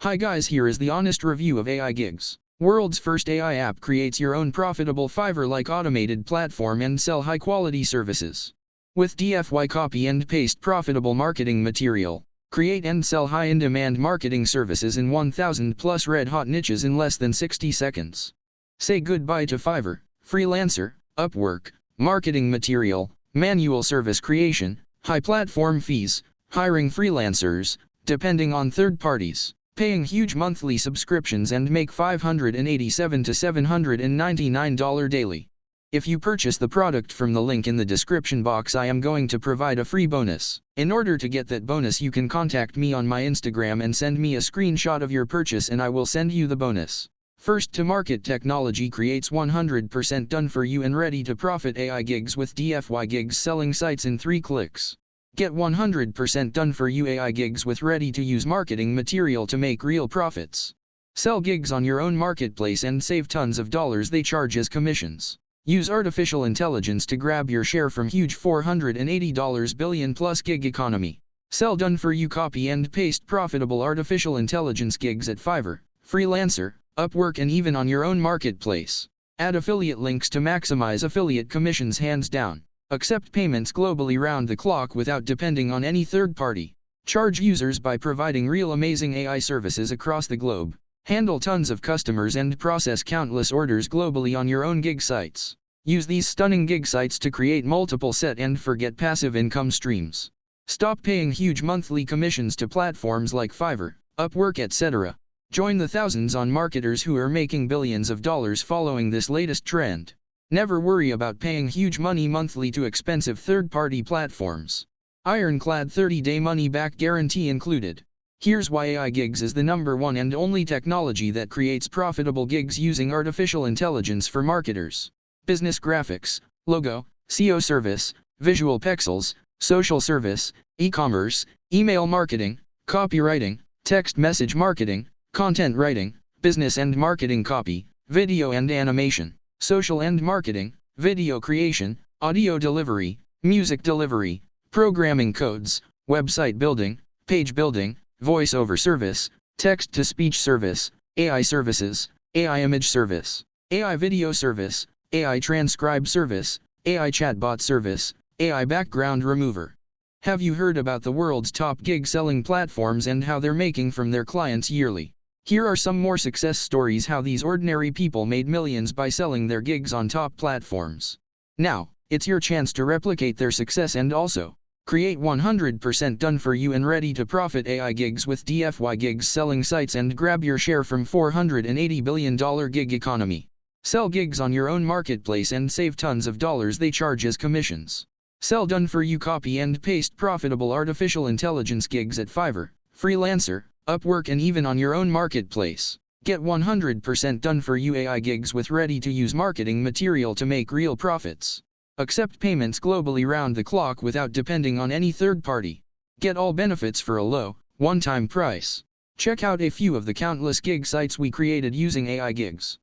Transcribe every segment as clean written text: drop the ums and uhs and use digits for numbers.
Hi guys, here is the honest review of AI Gigs. World's first AI app creates your own profitable Fiverr-like automated platform and sell high-quality services. With DFY copy and paste profitable marketing material, create and sell high-in-demand marketing services in 1,000+ red-hot niches in less than 60 seconds. Say goodbye to Fiverr, Freelancer, Upwork, marketing material, manual service creation, high platform fees, hiring freelancers, depending on third parties, paying huge monthly subscriptions and make $587 to $799 daily. If you purchase the product from the link in the description box, I am going to provide a free bonus. In order to get that bonus, you can contact me on my Instagram and send me a screenshot of your purchase and I will send you the bonus. First to market technology creates 100% done for you and ready to profit AI gigs with DFY Gigs selling sites in 3 clicks. Get 100% done for you AI gigs with ready to use marketing material to make real profits. Sell gigs on your own marketplace and save tons of dollars they charge as commissions. Use artificial intelligence to grab your share from huge $480 billion plus gig economy. Sell done for you copy and paste profitable artificial intelligence gigs at Fiverr, Freelancer, Upwork and even on your own marketplace. Add affiliate links to maximize affiliate commissions hands down. Accept payments globally round the clock without depending on any third party. Charge users by providing real amazing AI services across the globe. Handle tons of customers and process countless orders globally on your own gig sites. Use these stunning gig sites to create multiple set and forget passive income streams. Stop paying huge monthly commissions to platforms like Fiverr, Upwork etc. Join the thousands on marketers who are making billions of dollars following this latest trend. Never worry about paying huge money monthly to expensive third-party platforms. Ironclad 30-day money-back guarantee included. Here's why AI Gigs is the #1 and only technology that creates profitable gigs using artificial intelligence for marketers. Business graphics, logo, SEO service, visual pixels, social service, e-commerce, email marketing, copywriting, text message marketing, content writing, business and marketing copy, video and animation, social and marketing, video creation, audio delivery, music delivery, programming codes, website building, page building, voice-over service, text-to-speech service, AI services, AI image service, AI video service, AI transcribe service, AI chatbot service, AI background remover. Have you heard about the world's top gig selling platforms and how they're making from their clients yearly? Here are some more success stories how these ordinary people made millions by selling their gigs on top platforms. Now, it's your chance to replicate their success and also create 100% done for you and ready to profit AI gigs with DFY Gigs selling sites and grab your share from $480 billion gig economy. Sell gigs on your own marketplace and save tons of dollars they charge as commissions. Sell done for you copy and paste profitable artificial intelligence gigs at Fiverr, Freelancer, Upwork and even on your own marketplace. Get 100% done for you AI gigs with ready to use marketing material to make real profits. Accept payments globally round the clock without depending on any third party. Get all benefits for a low, one-time price. Check out a few of the countless gig sites we created using AI Gigs.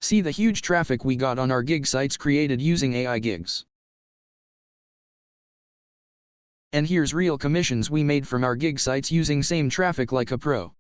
See the huge traffic we got on our gig sites created using AI Gigs. And here's real commissions we made from our gig sites using same traffic like a pro.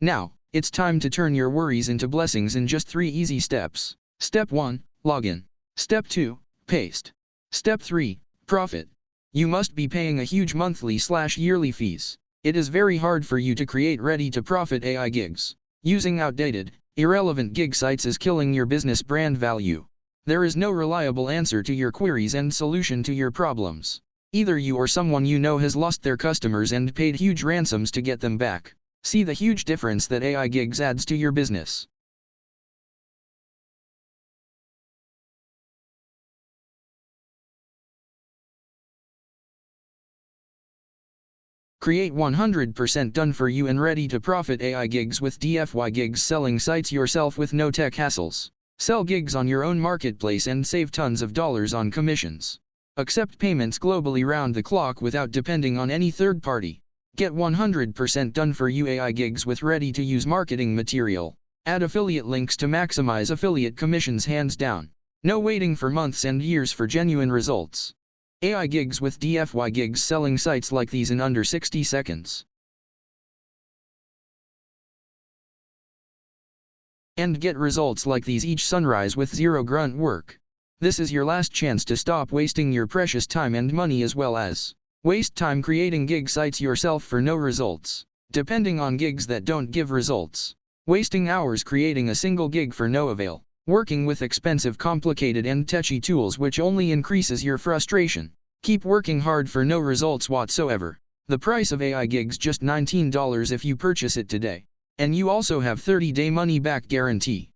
Now, it's time to turn your worries into blessings in just 3 easy steps. Step 1, login. Step 2, paste. Step 3, profit. You must be paying a huge monthly/yearly fees. It is very hard for you to create ready to profit AI gigs. Using outdated, irrelevant gig sites is killing your business brand value. There is no reliable answer to your queries and solution to your problems. Either you or someone you know has lost their customers and paid huge ransoms to get them back. See the huge difference that AI Gigs adds to your business. Create 100% done for you and ready to profit AI gigs with DFY Gigs selling sites yourself with no tech hassles. Sell gigs on your own marketplace and save tons of dollars on commissions. Accept payments globally round the clock without depending on any third party. Get 100% done for you AI gigs with ready to use marketing material. Add affiliate links to maximize affiliate commissions hands down. No waiting for months and years for genuine results. AI gigs with DFY gigs, selling sites like these in under 60 seconds. And get results like these each sunrise with zero grunt work. This is your last chance to stop wasting your precious time and money, as well as waste time creating gig sites yourself for no results, depending on gigs that don't give results, wasting hours creating a single gig for no avail, working with expensive, complicated and techy tools which only increases your frustration. Keep working hard for no results whatsoever. The price of AI gigs just $19 if you purchase it today. And you also have 30-day money-back guarantee.